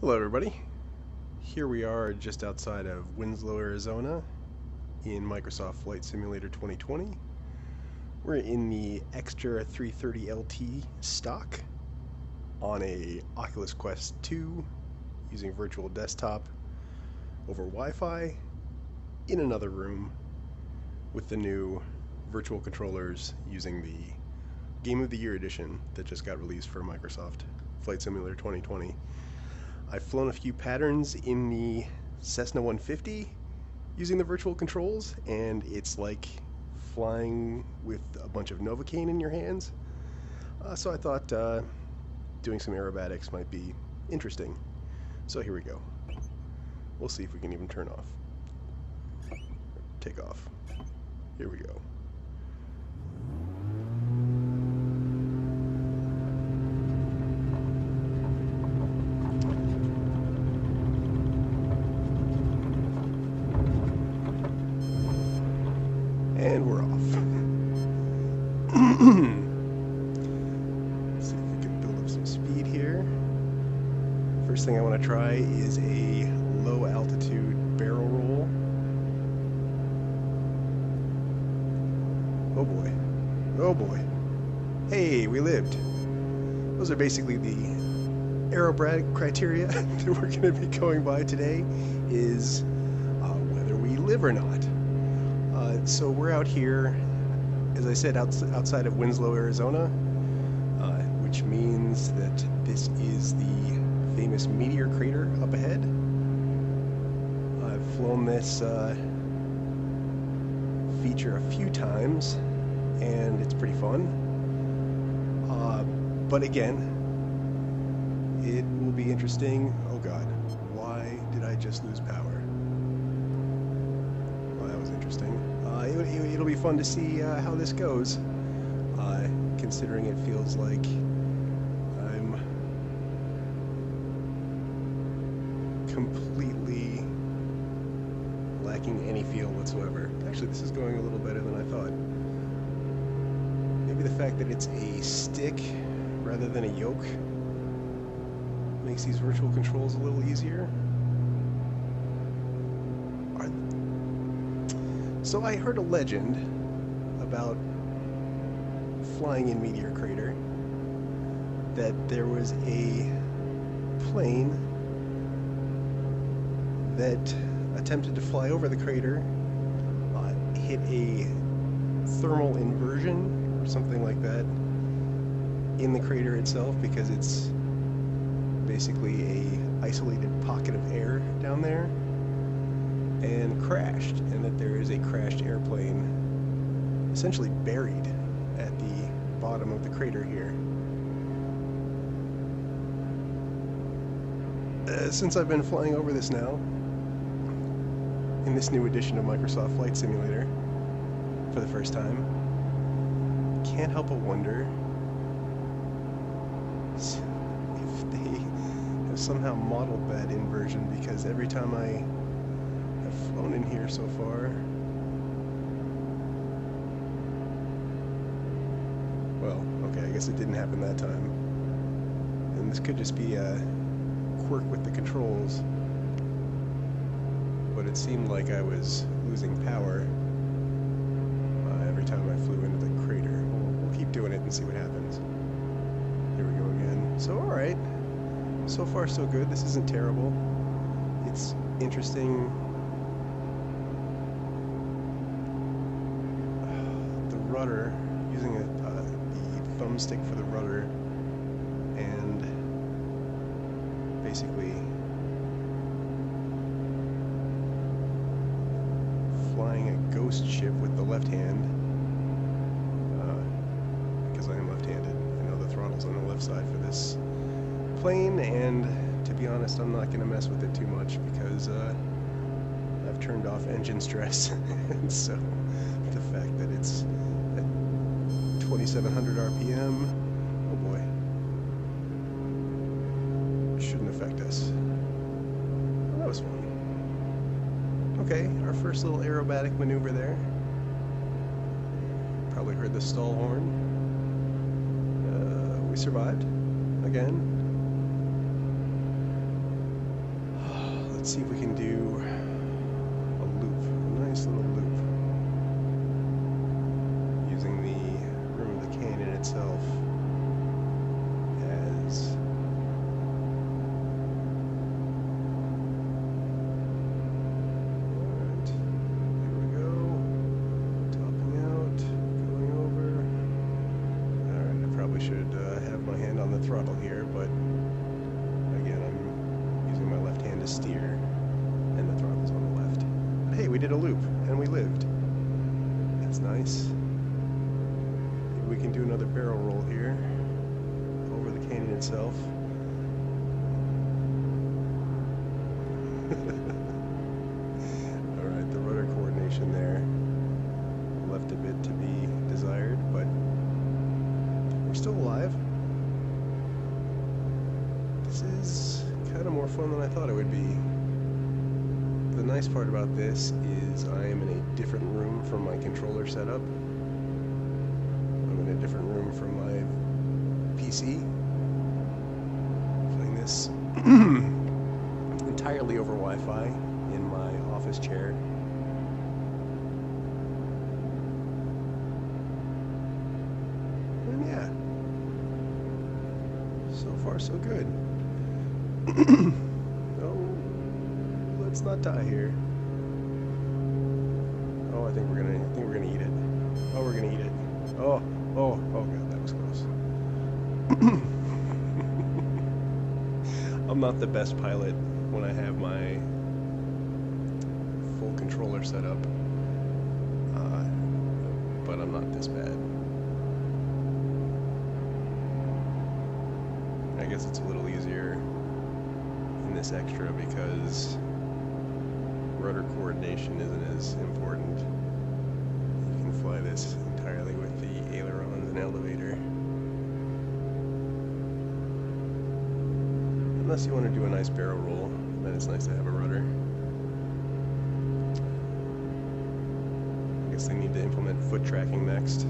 Hello everybody. Here we are just outside of Winslow, Arizona in Microsoft Flight Simulator 2020. We're in the Extra 330 LT stock on a Oculus Quest 2 using virtual desktop over Wi-Fi in another room with the new virtual controllers using the Game of the Year edition that just got released for Microsoft Flight Simulator 2020. I've flown a few patterns in the Cessna 150 using the virtual controls, and it's like flying with a bunch of Novocaine in your hands. So I thought doing some aerobatics might be interesting. So here we go. We'll see if we can even turn off. Take off. Here we go. And we're off. Let's see if we can build up some speed here. First thing I want to try is a low altitude barrel roll. Oh boy. Oh boy. Hey, we lived. Those are basically the aerobatic criteria that we're going to be going by today, is whether we live or not. So we're out here, as I said, outside of Winslow, Arizona, which means that this is the famous Meteor Crater up ahead. I've flown this feature a few times, and it's pretty fun. But again, it will be interesting. Oh God, why did I just lose power? Well, that was interesting. It'll be fun to see how this goes, considering it feels like I'm completely lacking any feel whatsoever. Actually, this is going a little better than I thought. Maybe the fact that it's a stick rather than a yoke makes these virtual controls a little easier. So I heard a legend about flying in Meteor Crater, that there was a plane that attempted to fly over the crater, hit a thermal inversion or something like that in the crater itself, because it's basically a isolated pocket of air down there, and crashed, and that there is a crashed airplane essentially buried at the bottom of the crater here. Since I've been flying over this now, in this new edition of Microsoft Flight Simulator, for the first time, can't help but wonder if they have somehow modeled that inversion, because every time I flown in here so far, well, okay, I guess it didn't happen that time, and this could just be a quirk with the controls, but it seemed like I was losing power every time I flew into the crater. We'll keep doing it and see what happens. Here we go again. So alright, so far so good. This isn't terrible. It's interesting. Rudder, using the thumbstick for the rudder, and basically flying a ghost ship with the left hand, because I am left-handed. I know the throttle's on the left side for this plane, and to be honest, I'm not going to mess with it too much, because I've turned off engine stress, and so the fact that it's 2700 RPM, oh boy, shouldn't affect us. Well, that was fun. Okay, our first little aerobatic maneuver there. Probably heard the stall horn. We survived again. Let's see if we can do a loop, a nice little loop, using the rim of the canyon itself as throttle here, but again, I'm using my left hand to steer, and the throttle's on the left. But hey, we did a loop, and we lived. That's nice. Maybe we can do another barrel roll here, over the canyon itself. Alright, the rudder coordination there left a bit to be desired, but we're still alive. This is kind of more fun than I thought it would be. The nice part about this is I am in a different room from my controller setup. I'm in a different room from my PC. Playing this entirely over Wi-Fi in my office chair. And yeah, so far so good. Oh, let's not die here. Oh, I think we're gonna eat it. Oh, we're gonna eat it. Oh god, that was close. I'm not the best pilot when I have my full controller set up, but I'm not this bad. I guess it's a little easier in this extra because rudder coordination isn't as important. You can fly this entirely with the ailerons and elevator. Unless you want to do a nice barrel roll, then it's nice to have a rudder. I guess they need to implement foot tracking next.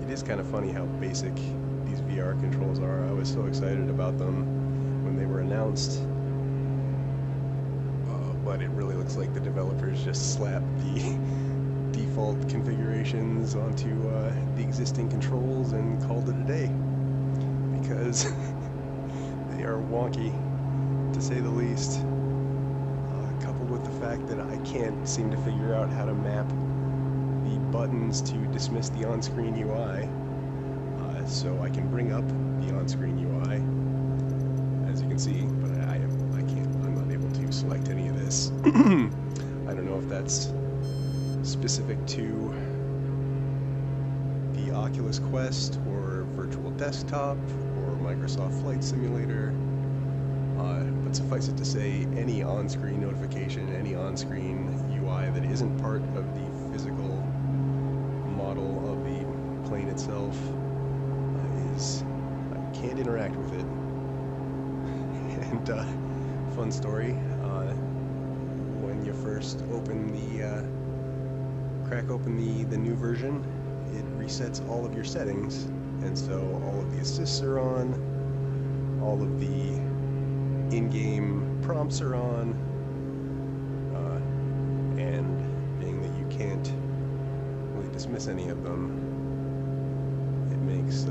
It is kind of funny how basic these VR controls are. I was so excited about them when they were announced, but it really looks like the developers just slapped the default configurations onto the existing controls and called it a day, because they are wonky, to say the least, coupled with the fact that I can't seem to figure out how to map the buttons to dismiss the on-screen UI, so I can bring up the on-screen UI, as you can see, but I'm not able to select any of this. I don't know if that's specific to the Oculus Quest or Virtual Desktop or Microsoft Flight Simulator, but suffice it to say, any on-screen notification, any on-screen UI that isn't part of the physical model of the plane itself I can't interact with it. And fun story, when you first open crack open the new version, it resets all of your settings, and so all of the assists are on, all of the in-game prompts are on, and being that you can't really dismiss any of them, it makes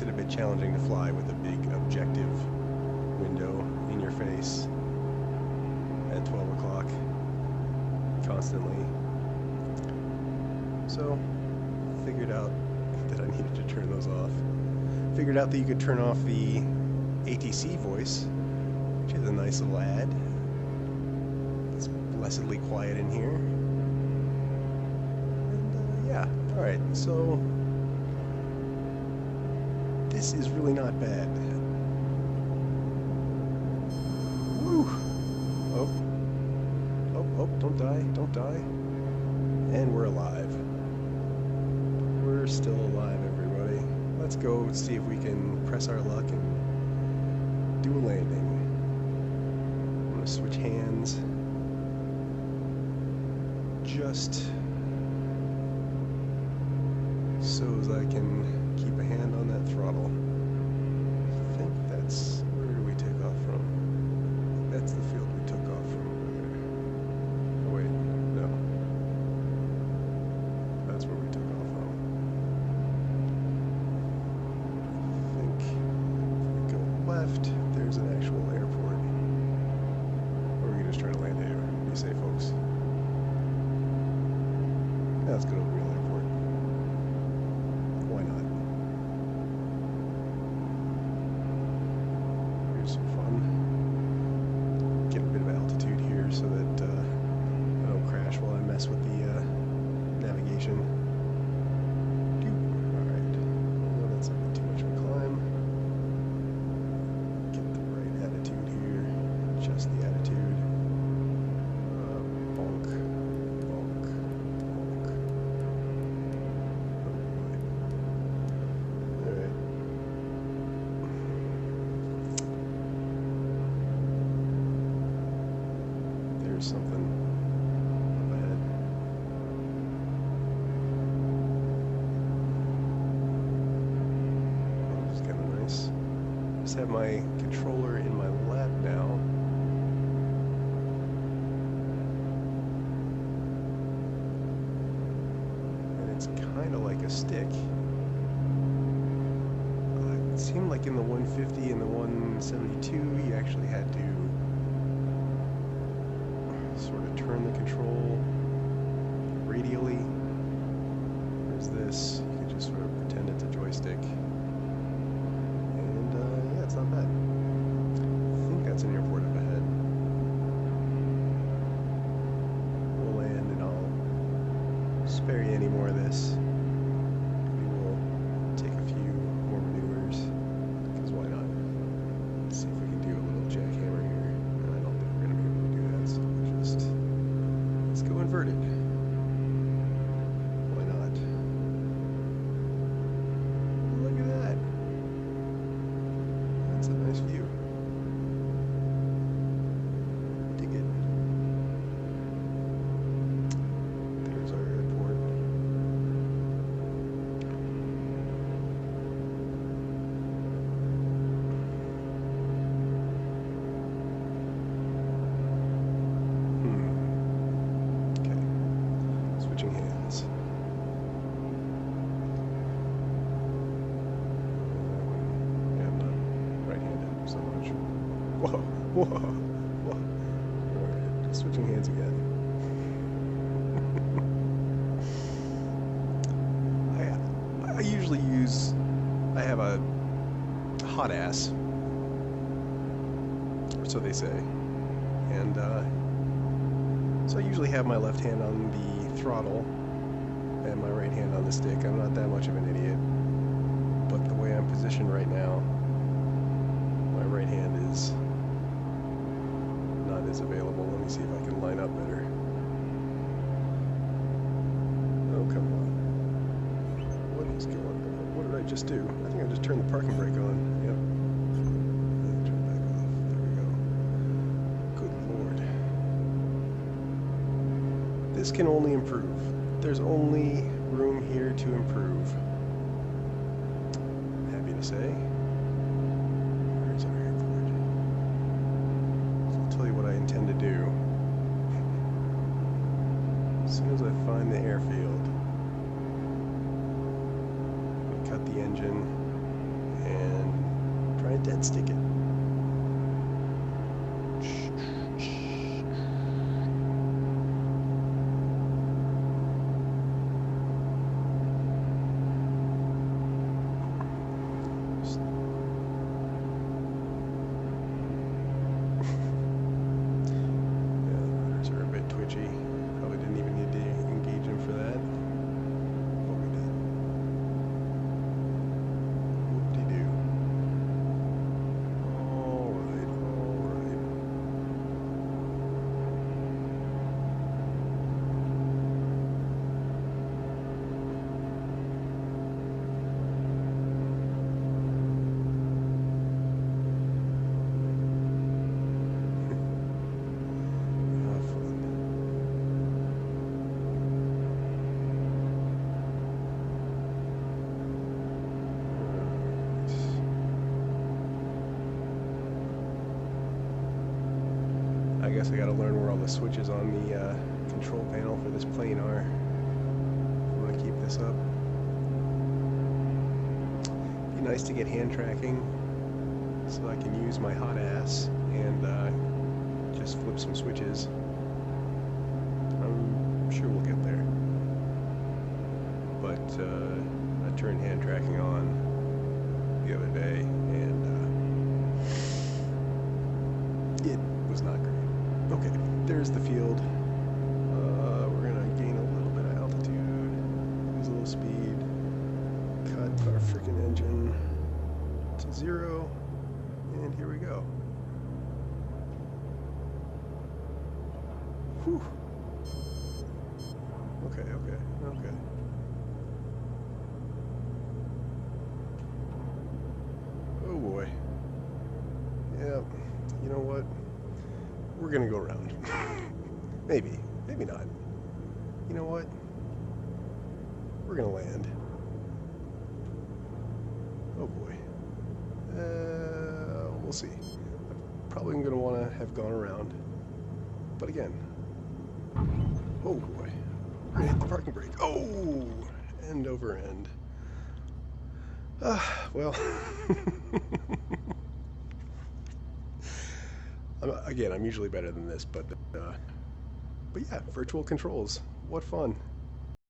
it a bit challenging to fly with a big objective window in your face at 12 o'clock constantly. So, figured out that I needed to turn those off. Figured out that you could turn off the ATC voice, which is a nice little ad. It's blessedly quiet in here. And yeah, alright, so this is really not bad. Woo! Oh, don't die, don't die. And we're alive. We're still alive, everybody. Let's go see if we can press our luck and do a landing. I'm gonna switch hands. Just so as I can keep a hand on that throttle. I think that's... where do we left, there's an actual airport. Or we can just try to land here. Be safe, folks. Yeah, let's go to the real airport. Why not? Here's some fun. Get a bit of altitude here so that I don't crash while I mess with the navigation. Alright. Well, that's a bit too much of a climb. Get the right attitude here. Adjust the attitude. Bonk. Bonk. Bonk. Oh boy. Alright. There's something up ahead. Oh, this is kind of nice. Just have my controller in my lap now. And it's kind of like a stick. It seemed like in the 150 and the 172 you actually had to sort of turn the control radially. Whereas this, you can just sort of pretend it's a joystick. And yeah, it's not bad. I think that's an airport up ahead. We'll land and I'll spare you any more of this. We will take a few more maneuvers, because why not? Let's see if we can do a little jackhammer here. I don't think we're going to be able to do that, so we'll just, let's go inverted. Why not? Look at that. That's a nice view. Dig it. There's our airport. Okay. Switching hands. Yeah, I'm not right-handed so much. Whoa, whoa, whoa. Alright, switching hands again. I usually use, I have a hot ass, or so they say, and so I usually have my left hand on the throttle and my right hand on the stick. I'm not that much of an idiot, but the way I'm positioned right now, my right hand is not as available. Let me see if I can line up better. Oh, come on. What is going on? What did I just do? I think I just turned the parking brake on. Yep. Turn it back off. There we go. Good Lord. This can only improve. There's only room here to improve. Happy to say. Where's our airport? So I'll tell you what I intend to do. As soon as I find the airfield, cut the engine and try and dead stick it. Yeah, the rotors are a bit twitchy. Probably didn't even need to engage them for that. But we did. Whoop-de-doo. Alright, alright. Have fun. I guess I gotta learn where all the switches on the control panel for this plane are. I'm gonna keep this up. Be nice to get hand tracking. so I can use my hot ass and just flip some switches. I'm sure we'll get there. But I turned hand tracking on the other day, and it was not great. Okay, there's the field. We're gonna gain a little bit of altitude, lose a little speed, cut our freaking engine to 0, and here we go. Whew. Okay. Oh boy. Yeah, you know what? We're gonna go around. Maybe not. You know what? We're gonna land. Oh boy. We'll see. I'm probably gonna want to have gone around. But again. Oh boy. We're gonna hit the parking brake. Oh! End over end. Well. Again, I'm usually better than this, but yeah, virtual controls. What fun.